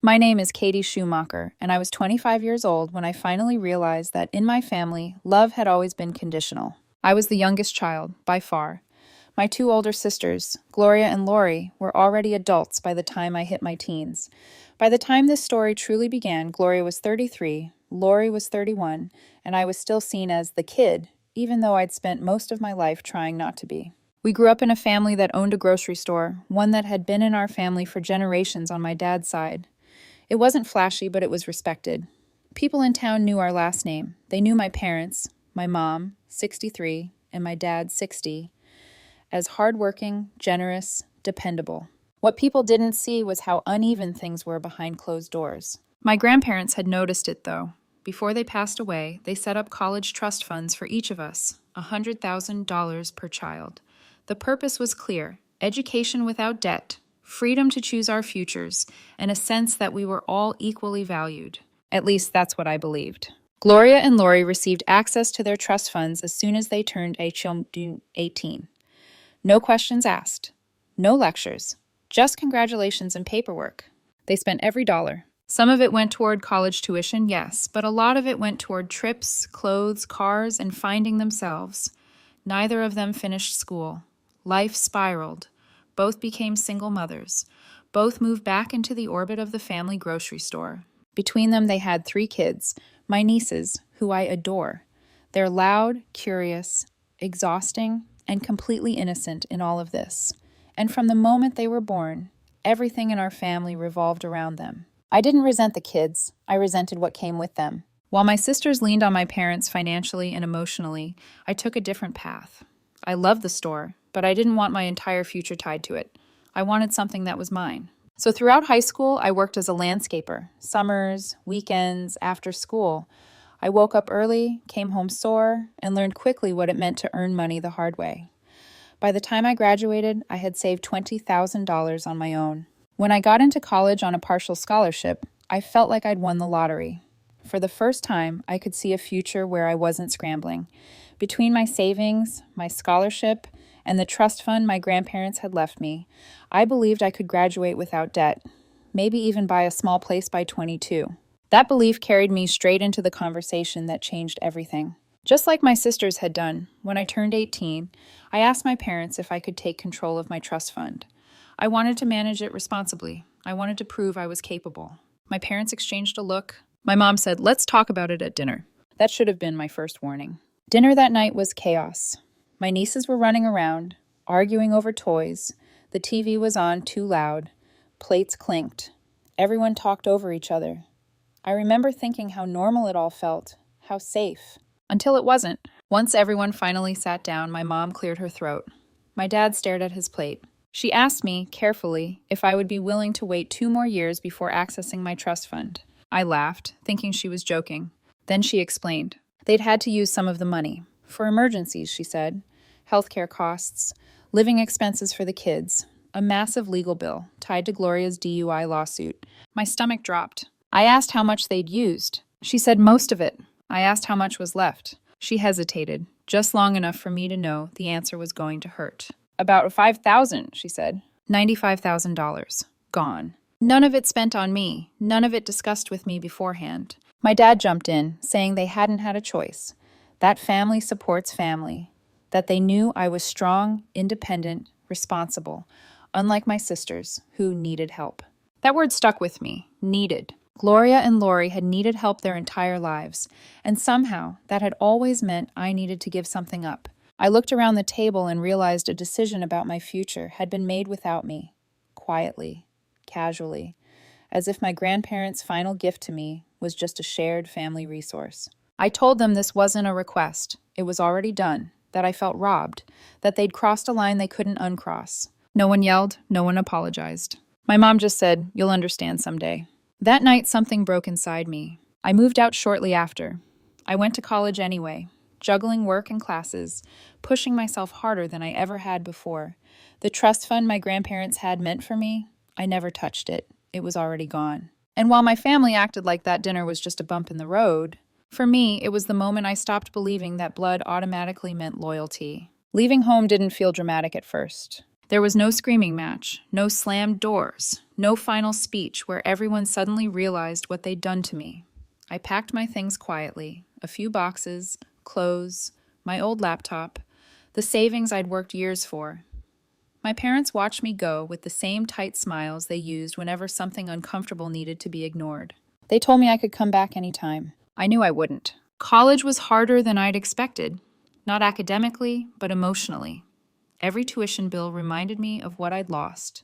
My name is Katie Schumacher, and I was 25 years old when I finally realized that in my family, love had always been conditional. I was the youngest child, by far. My two older sisters, Gloria and Lori, were already adults by the time I hit my teens. By the time this story truly began, Gloria was 33, Lori was 31, and I was still seen as the kid, even though I'd spent most of my life trying not to be. We grew up in a family that owned a grocery store, one that had been in our family for generations on my dad's side. It wasn't flashy, but it was respected. People in town knew our last name. They knew my parents, my mom, 63, and my dad, 60, as hardworking, generous, dependable. What people didn't see was how uneven things were behind closed doors. My grandparents had noticed it, though. Before they passed away, they set up college trust funds for each of us, $100,000 per child. The purpose was clear: education without debt, freedom to choose our futures, and a sense that we were all equally valued. At least that's what I believed. Gloria and Lori received access to their trust funds as soon as they turned 18. No questions asked, no lectures, just congratulations and paperwork. They spent every dollar. Some of it went toward college tuition, yes, but a lot of it went toward trips, clothes, cars, and finding themselves. Neither of them finished school. Life spiraled. Both became single mothers. Both moved back into the orbit of the family grocery store. Between them, they had 3 kids, my nieces, who I adore. They're loud, curious, exhausting, and completely innocent in all of this. And from the moment they were born, everything in our family revolved around them. I didn't resent the kids. I resented what came with them. While my sisters leaned on my parents financially and emotionally, I took a different path. I loved the store, but I didn't want my entire future tied to it. I wanted something that was mine. So throughout high school, I worked as a landscaper, summers, weekends, after school. I woke up early, came home sore, and learned quickly what it meant to earn money the hard way. By the time I graduated, I had saved $20,000 on my own. When I got into college on a partial scholarship, I felt like I'd won the lottery. For the first time, I could see a future where I wasn't scrambling. Between my savings, my scholarship, and the trust fund my grandparents had left me, I believed I could graduate without debt, maybe even buy a small place by 22. That belief carried me straight into the conversation that changed everything. Just like my sisters had done, when I turned 18, I asked my parents if I could take control of my trust fund. I wanted to manage it responsibly. I wanted to prove I was capable. My parents exchanged a look. My mom said, "Let's talk about it at dinner." That should have been my first warning. Dinner that night was chaos. My nieces were running around, arguing over toys. The TV was on too loud. Plates clinked. Everyone talked over each other. I remember thinking how normal it all felt, how safe. Until it wasn't. Once everyone finally sat down, my mom cleared her throat. My dad stared at his plate. She asked me, carefully, if I would be willing to wait 2 more years before accessing my trust fund. I laughed, thinking she was joking. Then she explained. They'd had to use some of the money. For emergencies, she said. Healthcare costs, living expenses for the kids, a massive legal bill tied to Gloria's DUI lawsuit. My stomach dropped. I asked how much they'd used. She said most of it. I asked how much was left. She hesitated, just long enough for me to know the answer was going to hurt. About 5,000, she said. $95,000. Gone. None of it spent on me. None of it discussed with me beforehand. My dad jumped in, saying they hadn't had a choice. That family supports family. That they knew I was strong, independent, responsible, unlike my sisters, who needed help. That word stuck with me. Needed. Gloria and Lori had needed help their entire lives, and somehow that had always meant I needed to give something up. I looked around the table and realized a decision about my future had been made without me, quietly, casually, as if my grandparents' final gift to me was just a shared family resource. I told them this wasn't a request. It was already done, that I felt robbed, that they'd crossed a line they couldn't uncross. No one yelled, no one apologized. My mom just said, "You'll understand someday." That night, something broke inside me. I moved out shortly after. I went to college anyway, juggling work and classes, pushing myself harder than I ever had before. The trust fund my grandparents had meant for me, I never touched it. It was already gone. And while my family acted like that dinner was just a bump in the road, for me, it was the moment I stopped believing that blood automatically meant loyalty. Leaving home didn't feel dramatic at first. There was no screaming match, no slammed doors, No final speech where everyone suddenly realized what they'd done to me. I packed my things quietly, a few boxes, clothes, my old laptop, the savings I'd worked years for. My parents watched me go with the same tight smiles they used whenever something uncomfortable needed to be ignored. They told me I could come back anytime. I knew I wouldn't. College was harder than I'd expected, not academically, but emotionally. Every tuition bill reminded me of what I'd lost.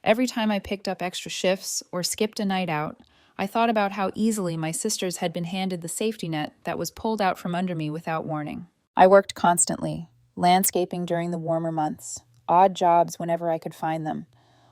Every time I picked up extra shifts or skipped a night out, I thought about how easily my sisters had been handed the safety net that was pulled out from under me without warning. I worked constantly, landscaping during the warmer months, odd jobs whenever I could find them.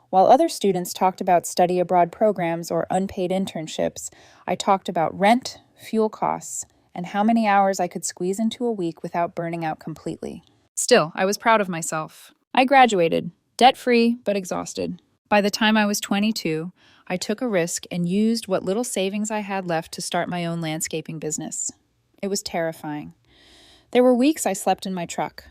While other students talked about study abroad programs or unpaid internships, I talked about rent, fuel costs, and how many hours I could squeeze into a week without burning out completely. Still, I was proud of myself. I graduated, debt-free but exhausted. By the time I was 22, I took a risk and used what little savings I had left to start my own landscaping business. It was terrifying. There were weeks I slept in my truck,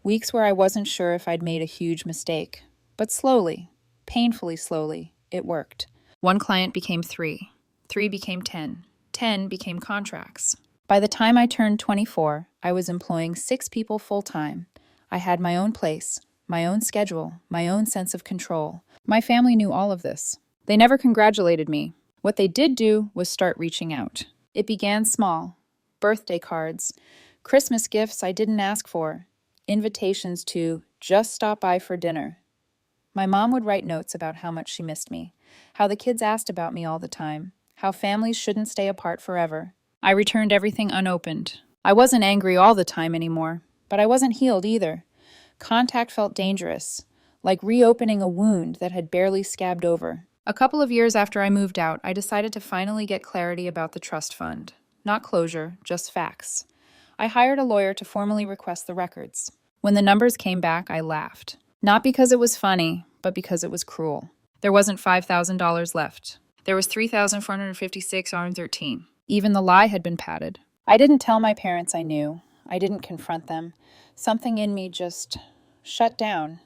weeks where I wasn't sure if I'd made a huge mistake. But slowly, painfully slowly, it worked. One client became 3. 3 became 10. 10 became contracts. By the time I turned 24, I was employing 6 people full-time. I had my own place, my own schedule, my own sense of control. My family knew all of this. They never congratulated me. What they did do was start reaching out. It began small. Birthday cards, Christmas gifts I didn't ask for, invitations to just stop by for dinner. My mom would write notes about how much she missed me, how the kids asked about me all the time, how families shouldn't stay apart forever. I returned everything unopened. I wasn't angry all the time anymore, but I wasn't healed either. Contact felt dangerous, like reopening a wound that had barely scabbed over. A couple of years after I moved out, I decided to finally get clarity about the trust fund. Not closure, just facts. I hired a lawyer to formally request the records. When the numbers came back, I laughed. Not because it was funny, but because it was cruel. There wasn't $5,000 left. There was $3,456.13. Even the lie had been padded. I didn't tell my parents I knew. I didn't confront them. Something in me just shut down.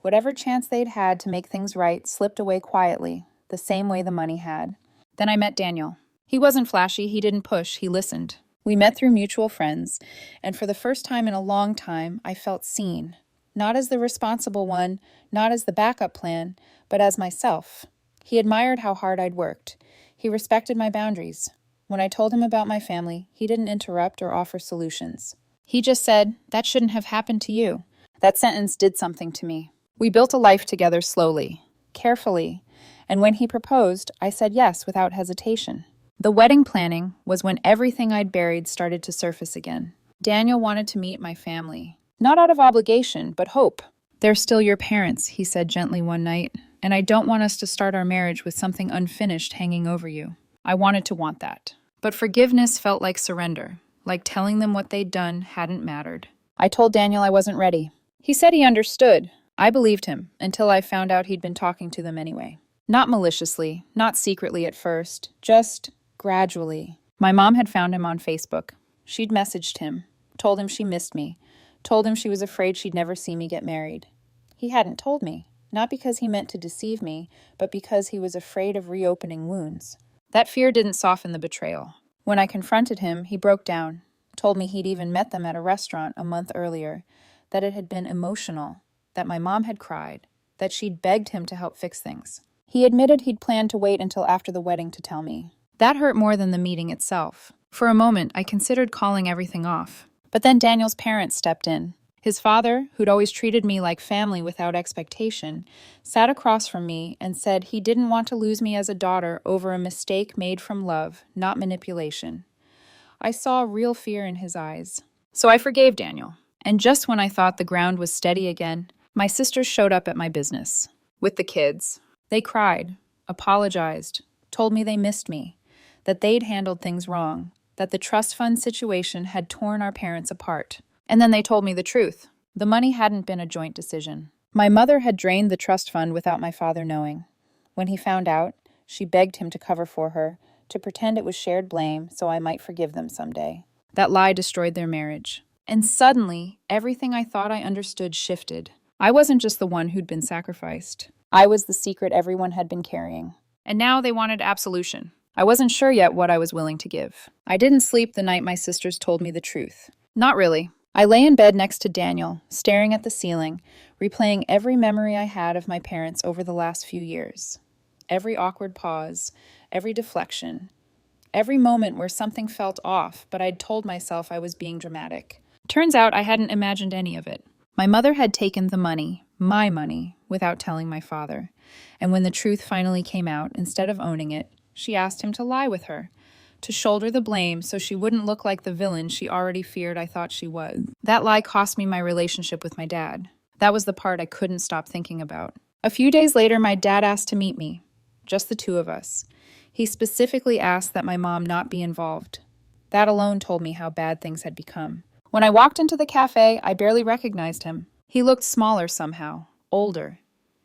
Whatever chance they'd had to make things right slipped away quietly, the same way the money had. Then I met Daniel. He wasn't flashy, he didn't push, he listened. We met through mutual friends, and for the first time in a long time, I felt seen. Not as the responsible one, not as the backup plan, but as myself. He admired how hard I'd worked. He respected my boundaries. When I told him about my family, he didn't interrupt or offer solutions. He just said, "That shouldn't have happened to you." That sentence did something to me. We built a life together slowly, carefully, and when he proposed, I said yes without hesitation. The wedding planning was when everything I'd buried started to surface again. Daniel wanted to meet my family. Not out of obligation, but hope. "They're still your parents," he said gently one night, "and I don't want us to start our marriage with something unfinished hanging over you." I wanted to want that. But forgiveness felt like surrender, like telling them what they'd done hadn't mattered. I told Daniel I wasn't ready. He said he understood. I believed him, until I found out he'd been talking to them anyway. Not maliciously, not secretly at first, just gradually. My mom had found him on Facebook. She'd messaged him, told him she missed me, told him she was afraid she'd never see me get married. He hadn't told me, not because he meant to deceive me, but because he was afraid of reopening wounds. That fear didn't soften the betrayal. When I confronted him, he broke down, told me he'd even met them at a restaurant a month earlier, that it had been emotional, that my mom had cried, that she'd begged him to help fix things. He admitted he'd planned to wait until after the wedding to tell me. That hurt more than the meeting itself. For a moment, I considered calling everything off. But then Daniel's parents stepped in. His father, who'd always treated me like family without expectation, sat across from me and said he didn't want to lose me as a daughter over a mistake made from love, not manipulation. I saw real fear in his eyes. So I forgave Daniel. And just when I thought the ground was steady again, my sisters showed up at my business. With the kids. They cried, apologized, told me they missed me, that they'd handled things wrong, that the trust fund situation had torn our parents apart. And then they told me the truth. The money hadn't been a joint decision. My mother had drained the trust fund without my father knowing. When he found out, she begged him to cover for her, to pretend it was shared blame so I might forgive them someday. That lie destroyed their marriage. And suddenly, everything I thought I understood shifted. I wasn't just the one who'd been sacrificed. I was the secret everyone had been carrying. And now they wanted absolution. I wasn't sure yet what I was willing to give. I didn't sleep the night my sisters told me the truth. Not really. I lay in bed next to Daniel, staring at the ceiling, replaying every memory I had of my parents over the last few years. Every awkward pause, every deflection, every moment where something felt off, but I'd told myself I was being dramatic. Turns out I hadn't imagined any of it. My mother had taken the money, my money, without telling my father. And when the truth finally came out, instead of owning it, she asked him to lie with her, to shoulder the blame so she wouldn't look like the villain she already feared I thought she was. That lie cost me my relationship with my dad. That was the part I couldn't stop thinking about. A few days later, my dad asked to meet me, just the two of us. He specifically asked that my mom not be involved. That alone told me how bad things had become. When I walked into the cafe, I barely recognized him. He looked smaller somehow, older.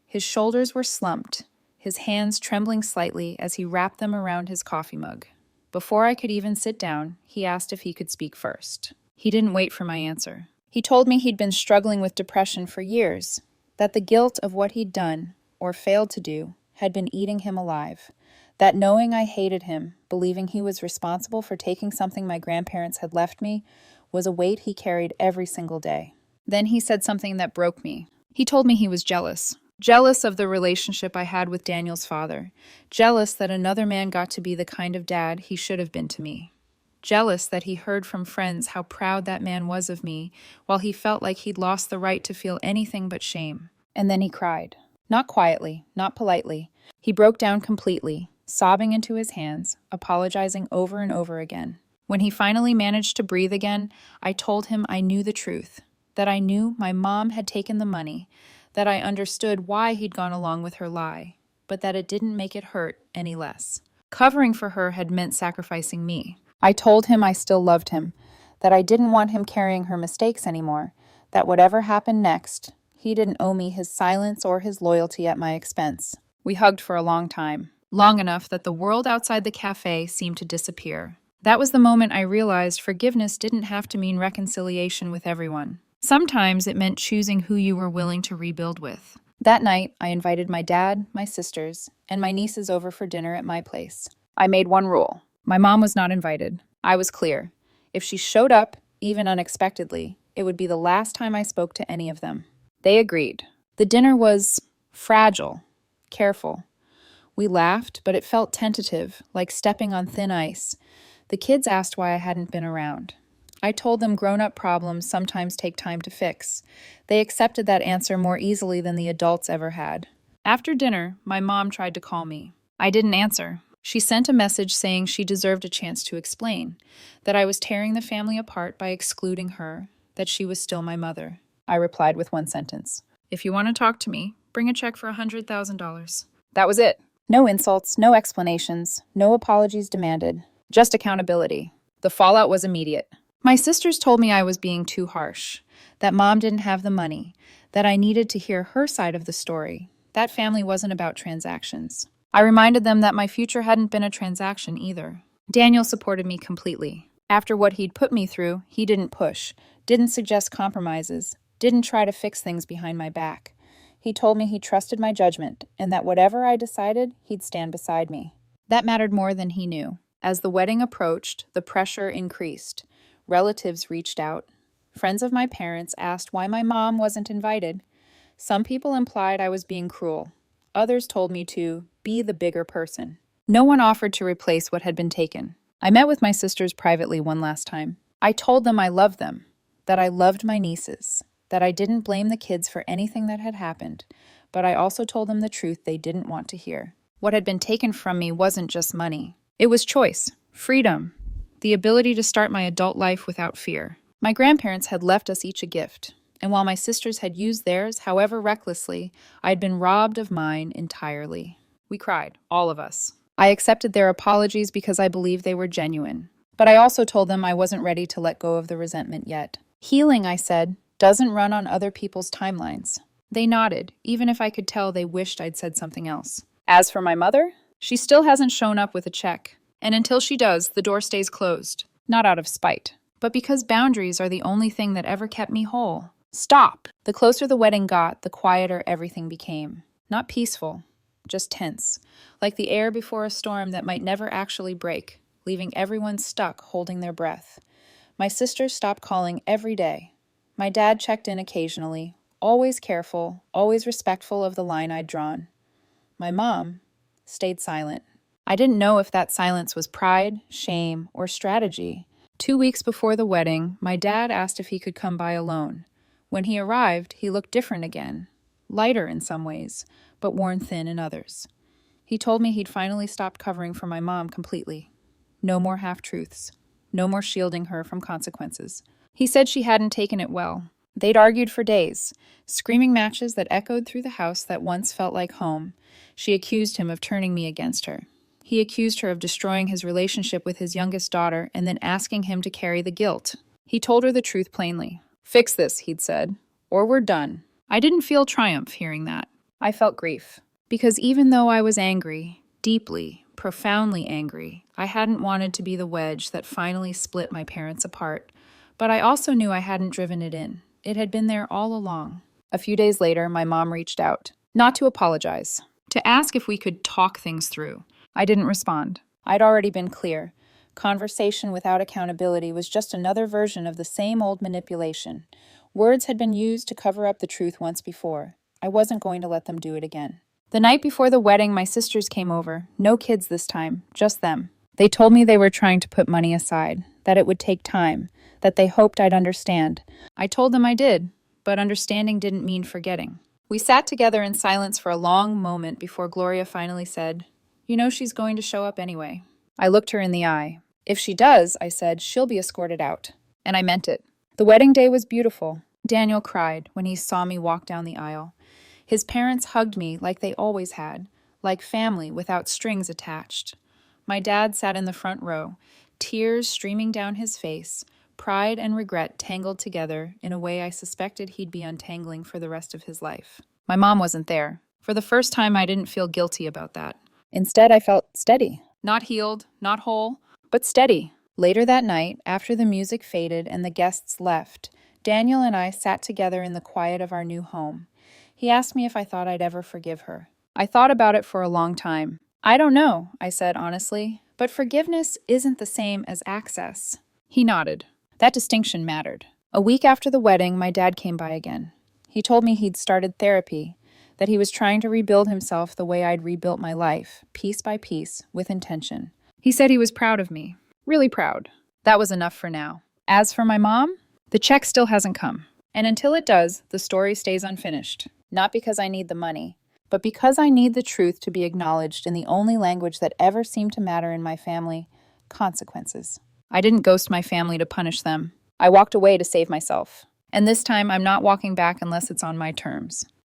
His shoulders were slumped, his hands trembling slightly as he wrapped them around his coffee mug. Before I could even sit down, he asked if he could speak first. He didn't wait for my answer. He told me he'd been struggling with depression for years, that the guilt of what he'd done, or failed to do, had been eating him alive, that knowing I hated him, believing he was responsible for taking something my grandparents had left me, was a weight he carried every single day. Then he said something that broke me. He told me he was jealous. Jealous of the relationship I had with Daniel's father. Jealous that another man got to be the kind of dad he should have been to me. Jealous that he heard from friends how proud that man was of me, while he felt like he'd lost the right to feel anything but shame. And then he cried. Not quietly, not politely. He broke down completely, sobbing into his hands, apologizing over and over again. When he finally managed to breathe again, I told him I knew the truth, that I knew my mom had taken the money, that I understood why he'd gone along with her lie, but that it didn't make it hurt any less. Covering for her had meant sacrificing me. I told him I still loved him, that I didn't want him carrying her mistakes anymore, that whatever happened next, he didn't owe me his silence or his loyalty at my expense. We hugged for a long time, long enough that the world outside the cafe seemed to disappear. That was the moment I realized forgiveness didn't have to mean reconciliation with everyone. Sometimes it meant choosing who you were willing to rebuild with. That night, I invited my dad, my sisters, and my nieces over for dinner at my place. I made one rule. My mom was not invited. I was clear. If she showed up, even unexpectedly, it would be the last time I spoke to any of them. They agreed. The dinner was fragile, careful. We laughed, but it felt tentative, like stepping on thin ice. The kids asked why I hadn't been around. I told them grown-up problems sometimes take time to fix. They accepted that answer more easily than the adults ever had. After dinner, my mom tried to call me. I didn't answer. She sent a message saying she deserved a chance to explain, that I was tearing the family apart by excluding her, that she was still my mother. I replied with one sentence. If you want to talk to me, bring a check for $100,000. That was it. No insults, no explanations, no apologies demanded. Just accountability. The fallout was immediate. My sisters told me I was being too harsh, that mom didn't have the money, that I needed to hear her side of the story. That family wasn't about transactions. I reminded them that my future hadn't been a transaction either. Daniel supported me completely. After what he'd put me through, he didn't push, didn't suggest compromises, didn't try to fix things behind my back. He told me he trusted my judgment, and that whatever I decided, he'd stand beside me. That mattered more than he knew. As the wedding approached, the pressure increased. Relatives reached out. Friends of my parents asked why my mom wasn't invited. Some people implied I was being cruel. Others told me to be the bigger person. No one offered to replace what had been taken. I met with my sisters privately one last time. I told them I loved them, that I loved my nieces, that I didn't blame the kids for anything that had happened, but I also told them the truth they didn't want to hear. What had been taken from me wasn't just money. It was choice, freedom, the ability to start my adult life without fear. My grandparents had left us each a gift, and while my sisters had used theirs, however recklessly, I had been robbed of mine entirely. We cried, all of us. I accepted their apologies because I believed they were genuine, but I also told them I wasn't ready to let go of the resentment yet. Healing, I said, doesn't run on other people's timelines. They nodded, even if I could tell they wished I'd said something else. As for my mother, she still hasn't shown up with a check. And until she does, the door stays closed. Not out of spite, but because boundaries are the only thing that ever kept me whole. Stop! The closer the wedding got, the quieter everything became. Not peaceful, just tense, like the air before a storm that might never actually break, leaving everyone stuck holding their breath. My sisters stopped calling every day. My dad checked in occasionally, always careful, always respectful of the line I'd drawn. My mom stayed silent. I didn't know if that silence was pride, shame, or strategy. 2 weeks before the wedding, my dad asked if he could come by alone. When he arrived, he looked different again, lighter in some ways, but worn thin in others. He told me he'd finally stopped covering for my mom completely. No more half-truths. No more shielding her from consequences. He said she hadn't taken it well. They'd argued for days, screaming matches that echoed through the house that once felt like home. She accused him of turning me against her. He accused her of destroying his relationship with his youngest daughter and then asking him to carry the guilt. He told her the truth plainly. "Fix this," he'd said, "or we're done." I didn't feel triumph hearing that. I felt grief. Because even though I was angry, deeply, profoundly angry, I hadn't wanted to be the wedge that finally split my parents apart. But I also knew I hadn't driven it in. It had been there all along. A few days later, my mom reached out. Not to apologize, to ask if we could talk things through. I didn't respond. I'd already been clear. Conversation without accountability was just another version of the same old manipulation. Words had been used to cover up the truth once before. I wasn't going to let them do it again. The night before the wedding, my sisters came over. No kids this time, just them. They told me they were trying to put money aside, that it would take time, that they hoped I'd understand. I told them I did, but understanding didn't mean forgetting. We sat together in silence for a long moment before Gloria finally said, "You know she's going to show up anyway." I looked her in the eye. "If she does," I said, "she'll be escorted out." And I meant it. The wedding day was beautiful. Daniel cried when he saw me walk down the aisle. His parents hugged me like they always had, like family without strings attached. My dad sat in the front row, tears streaming down his face, pride and regret tangled together in a way I suspected he'd be untangling for the rest of his life. My mom wasn't there. For the first time, I didn't feel guilty about that. Instead, I felt steady. Not healed, not whole, but steady. Later that night, after the music faded and the guests left, Daniel and I sat together in the quiet of our new home. He asked me if I thought I'd ever forgive her. I thought about it for a long time. "I don't know," I said honestly, "but forgiveness isn't the same as access." He nodded. That distinction mattered. A week after the wedding, my dad came by again. He told me he'd started therapy, that he was trying to rebuild himself the way I'd rebuilt my life, piece by piece, with intention. He said he was proud of me. Really proud. That was enough for now. As for my mom, the check still hasn't come. And until it does, the story stays unfinished. Not because I need the money, but because I need the truth to be acknowledged in the only language that ever seemed to matter in my family: consequences. I didn't ghost my family to punish them. I walked away to save myself. And this time, I'm not walking back unless it's on my terms.